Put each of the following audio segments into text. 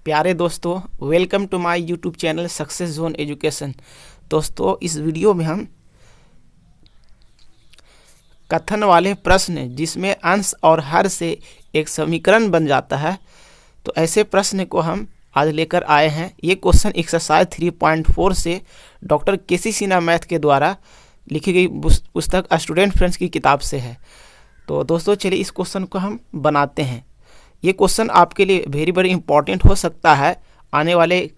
प्यारे दोस्तों, welcome to my YouTube channel success zone education. दोस्तों, इस वीडियो में हम कथन वाले प्रश्न जिसमें अंश और हर से एक समीकरण बन जाता है, तो ऐसे प्रश्न को हम आज लेकर आए हैं। ये क्वेश्चन एक्सरसाइज 3.4 से डॉक्टर केसी सिन्हा मैथ के द्वारा लिखी गई पुस्तक स्टूडेंट फ्रेंड्स की किताब से है। तो दोस्तों, चलिए इस क्वेश्चन को हम बनाते हैं। ये क्वेश्चन आपके लिए वेरी इंपॉर्टेंट हो सकता है आने वाले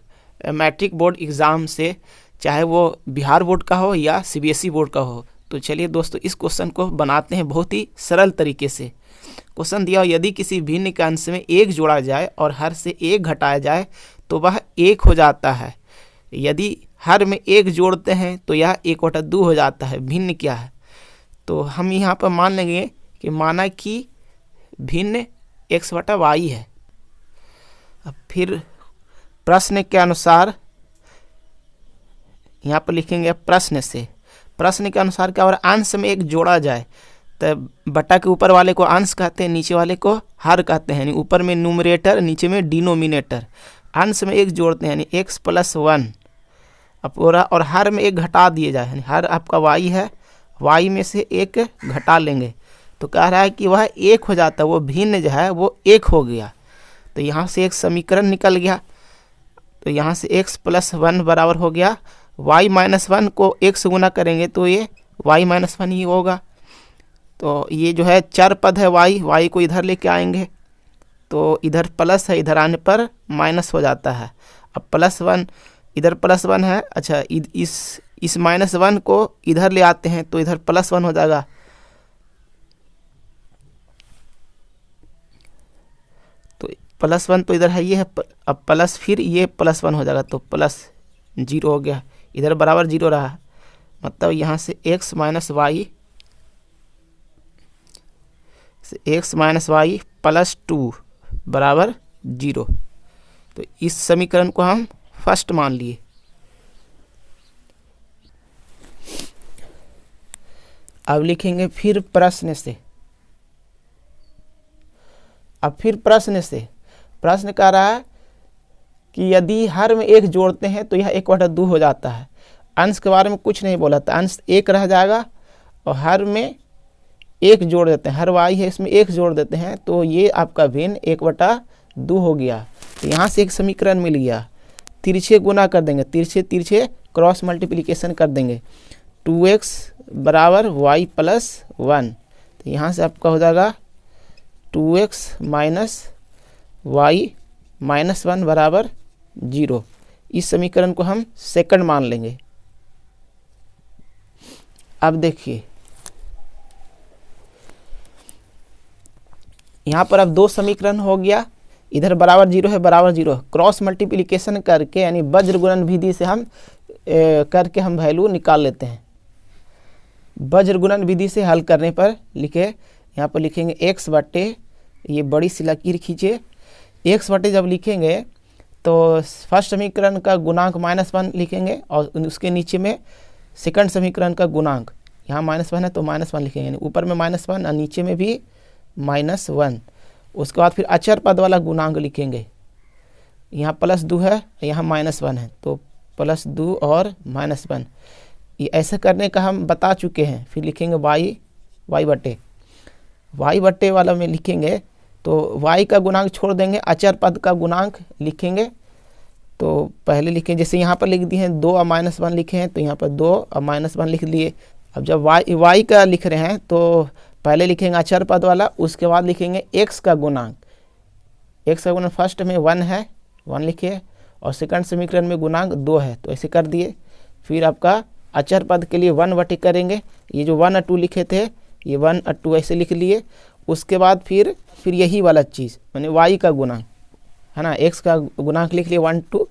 मैट्रिक बोर्ड एग्ज़ाम से, चाहे वो बिहार बोर्ड का हो या सीबीएसई बोर्ड का हो। तो चलिए दोस्तों, इस क्वेश्चन को बनाते हैं बहुत ही सरल तरीके से। क्वेश्चन दिया, यदि किसी भिन्न के अंश में एक जोड़ा जाए और हर से एक घटाया जाए तो वह एक हो जाता है। यदि हर में एक जोड़ते हैं तो यह 1/2 हो जाता है। भिन्न क्या है, तो हम यहाँ पर मान लेंगे कि माना कि भिन्न x/y है। अब फिर प्रश्न के अनुसार यहाँ पर लिखेंगे प्रश्न के अनुसार क्या हो रहा है, अंश में एक जोड़ा जाए तो बटा के ऊपर वाले को अंश कहते हैं, नीचे वाले को हर कहते हैं। यानी ऊपर में न्यूमरेटर, नीचे में डिनोमिनेटर। अंश में एक जोड़ते हैं यानी x+1 अब पूरा, और हर में एक घटा दिए जाए यानी हर आपका y है, y में से एक घटा लेंगे तो कह रहा है कि वह एक हो जाता है। वो भिन्न जो है वो एक हो गया। तो यहाँ से एक समीकरण निकल गया। तो यहाँ से x+1 बराबर हो गया y-1 को 1 से गुना करेंगे तो ये y-1 ही होगा। तो ये जो है चर पद है y को इधर लेके आएंगे तो इधर प्लस है, इधर आने पर माइनस हो जाता है। अब +1 इधर +1 है। अच्छा, इस -1 को इधर ले आते हैं तो इधर +1 हो जाएगा। तो +1 तो इधर है, ये है। अब प्लस फिर ये +1 हो जाएगा तो +0 हो गया। इधर बराबर 0 रहा, मतलब यहाँ से x माइनस वाई +2 बराबर 0। तो इस समीकरण को हम फर्स्ट मान लिए। अब लिखेंगे फिर प्रश्न से। अब फिर प्रश्न कह रहा है कि यदि हर में एक जोड़ते हैं तो यह 1/2 हो जाता है। अंश के बारे में कुछ नहीं बोला था, अंश एक रह जाएगा और हर में एक जोड़ देते हैं। हर y है, इसमें एक जोड़ देते हैं तो ये आपका भिन्न 1/2 हो गया। तो यहाँ से एक समीकरण मिल गया। तिरछे गुना कर देंगे, तिरछे क्रॉस मल्टीप्लिकेशन कर देंगे। 2x बराबर y+1। तो यहाँ से आपका हो जाएगा 2x -y-1 बराबर 0। इस समीकरण को हम सेकंड मान लेंगे। अब देखिए, यहाँ पर अब 2 समीकरण हो गया। इधर बराबर 0 है, बराबर 0। क्रॉस मल्टीप्लिकेशन करके यानी वज्र गुणन विधि से हम करके हम वैल्यू निकाल लेते हैं। वज्र गुणन विधि से हल करने पर यहाँ पर लिखेंगे x बटे, ये बड़ी सी लकीर खींचे, x बटे जब लिखेंगे तो फर्स्ट समीकरण का गुणांक -1 लिखेंगे और उसके नीचे में सेकंड समीकरण का गुणांक, यहाँ -1 है तो -1 लिखेंगे, यानी ऊपर में -1 और नीचे में भी -1। उसके बाद फिर अचर पद वाला गुणांक लिखेंगे। यहाँ +2 है, यहाँ -1 है तो +2 और -1। ये ऐसा करने का हम बता चुके हैं। फिर लिखेंगे y बटे वाला में लिखेंगे तो y का गुणांक छोड़ देंगे, अचर पद का गुणांक लिखेंगे। तो पहले लिखें, जैसे यहाँ पर लिख दिए हैं 2 और -1 लिखे हैं तो यहाँ पर 2 और -1 लिख लिए। अब जब y का लिख रहे हैं तो पहले लिखेंगे अचर पद वाला, उसके बाद लिखेंगे x का गुणांक। x का गुणांक फर्स्ट में 1 है, 1 लिखिए, और सेकंड समीकरण में गुणांक 2 है तो ऐसे कर दिए। फिर आपका अचर पद के लिए 1 बटे करेंगे, ये जो 1 और 2 लिखे थे ये 1 और 2 ऐसे लिख लिए। उसके बाद फिर यही वाला चीज़ यानी y का गुणांक है ना, x का गुणांक लिख लिए 1 2।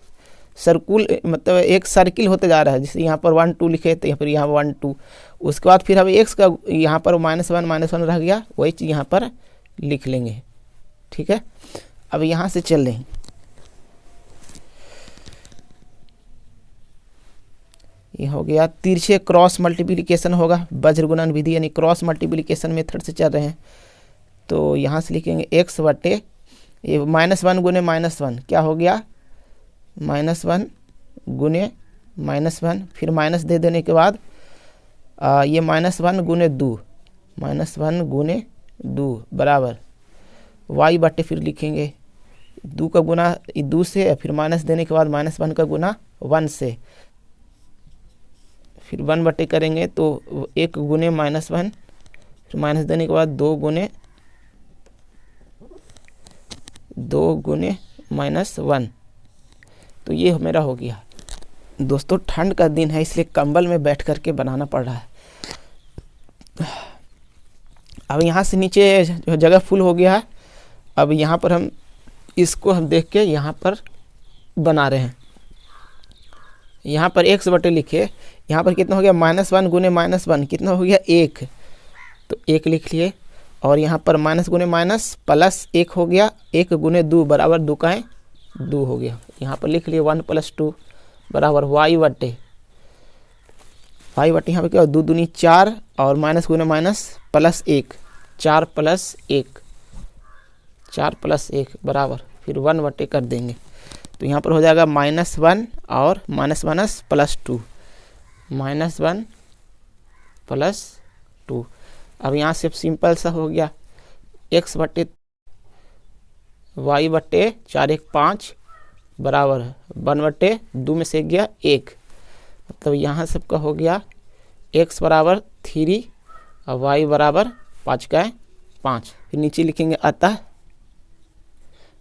सर्कुल मतलब एक सर्किल होते जा रहा है, जैसे यहाँ पर 1 2 लिखे थे, फिर यहाँ 1 2। उसके बाद फिर अब x का यहाँ पर -1 रह गया, वही चीज़ यहाँ पर लिख लेंगे। ठीक है, अब यहाँ से चल रहे, ये हो गया तिरछे क्रॉस मल्टीप्लिकेशन होगा, वज्र गुणन विधि यानी क्रॉस मल्टीप्लिकेशन मेथड से चल रहे हैं। तो यहाँ से लिखेंगे x बटे ये -1 गुने -1 क्या हो गया, -1 गुने -1, फिर माइनस दे देने के बाद ये -1 गुने 2, -1 गुने 2 बराबर y बटे फिर लिखेंगे 2 का गुना 2 से, फिर माइनस देने के बाद -1 का गुना 1 से, फिर 1 बटे करेंगे तो 1 गुने -1, फिर माइनस देने के बाद 2 गुने -1, तो ये मेरा हो गया। दोस्तों ठंड का दिन है इसलिए कंबल में बैठ करके बनाना पड़ रहा है। अब यहाँ से नीचे जगह फुल हो गया है। अब यहाँ पर हम इसको हम देख के यहाँ पर बना रहे हैं। यहाँ पर x बटे लिखे, यहाँ पर कितना हो गया, -1 गुने -1 कितना हो गया 1, तो 1 लिख लिए। और यहाँ पर माइनस गुने माइनस प्लस 1 हो गया, 1 गुने 2 बराबर 2 का 2 हो गया। यहाँ पर लिख लिए 1 + 2 बराबर y बटे यहाँ पे क्या 2 दूनी 4 और माइनस गुने माइनस प्लस 1, 4 + 1 बराबर फिर 1 बटे कर देंगे। तो यहाँ पर हो जाएगा -1 और माइनस +2, -1 + 2। अब यहाँ से सिंपल सा हो गया x बटे y बटे 4 × 1 = 5 बराबर 1 बटे 2 में से गया 1, मतलब यहाँ सबका हो गया x बराबर 3 और y बराबर 5 का 5। फिर नीचे लिखेंगे अतः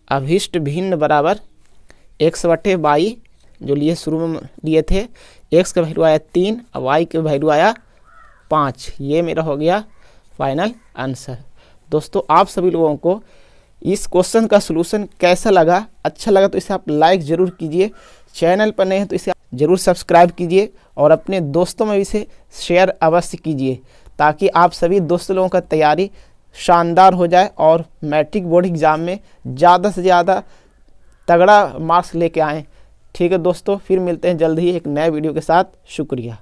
अभिष्ट भिन्न बराबर x बटे y, जो लिए शुरू में लिए थे, x का वैल्यू आया 3 और y का वैल्यू आया 5। ये मेरा हो गया फाइनल आंसर। दोस्तों आप सभी लोगों को इस क्वेश्चन का सलूशन कैसा लगा, अच्छा लगा तो इसे आप लाइक ज़रूर कीजिए, चैनल पर नए हैं तो इसे ज़रूर सब्सक्राइब कीजिए और अपने दोस्तों में इसे शेयर अवश्य कीजिए, ताकि आप सभी दोस्तों लोगों का तैयारी शानदार हो जाए और मैट्रिक बोर्ड एग्ज़ाम में ज़्यादा से ज़्यादा तगड़ा मार्क्स लेके आएँ। ठीक है दोस्तों, फिर मिलते हैं जल्द ही एक नए वीडियो के साथ। शुक्रिया।